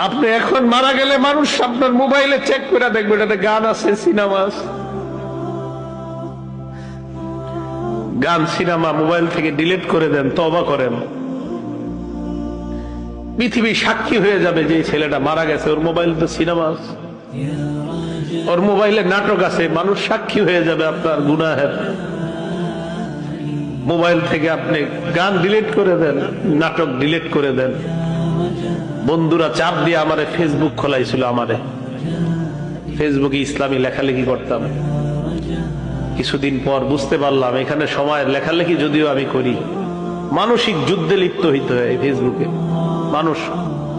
আপনি এখন মারা গেলে মানুষ আপনার মোবাইলে চেক করে দেখবে এটাতে গান আছে, সিনেমা আছে। গান সিনেমা মোবাইল থেকে ডিলিট করে দেন, তওবা করেন। পৃথিবী সাক্ষী হয়ে যাবে যে এই ছেলেটা মারা গেছে, ওর মোবাইল তো সিনেমা আছে, ওর মোবাইলে নাটক আছে, মানুষ সাক্ষী হয়ে যাবে আপনার গুনাহের। মোবাইল থেকে আপনি গান ডিলিট করে দেন, নাটক ডিলিট করে দেন। বন্ধুরা চাপ দিয়ে আমারে ফেসবুক খোলাইছিল, আমারে ফেসবুকে ইসলামী লেখালেখি করতাম। কিছুদিন পর বুঝতে পারলাম এখানে সময়ের লেখালেখি যদিও আমি করি, মানসিক যুদ্ধে লিপ্ত হইতে হয় ফেসবুকে। মানুষ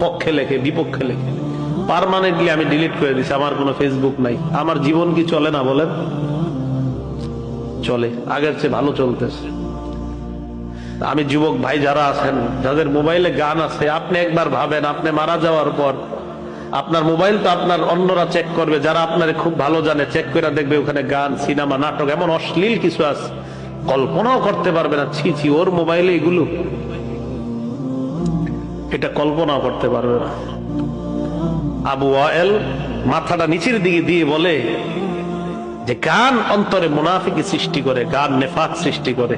পক্ষে লেখে, বিপক্ষে লেখে। পার্মানেন্টলি আমি ডিলিট করে দিছি, আমার কোনো ফেসবুক নাই। আমার জীবন কি চলে না বলেন? চলে, আগের চেয়ে ভালো চলতেছে। আমি যুবক ভাই যারা আছেন, যাদের মোবাইলে গান আছে, আপনি একবার ভাবেন আপনি মারা যাওয়ার পর আপনার মোবাইল তো আপনার অন্যরা চেক করবে, যারা আপনার খুব ভালো জানে, চেক করে দেখবে ওখানে গান, সিনেমা, নাটক, এমন অশ্লীল কিছু আছে কল্পনাও করতে পারবে না। ছি ছি, ওর মোবাইলে এগুলো, এটা কল্পনাও করতে পারবে না। আবু ওয়াইল মাথাটা নিচের দিকে দিয়ে বলে যে গান অন্তরে মুনাফিকি সৃষ্টি করে, গান নেফাক সৃষ্টি করে।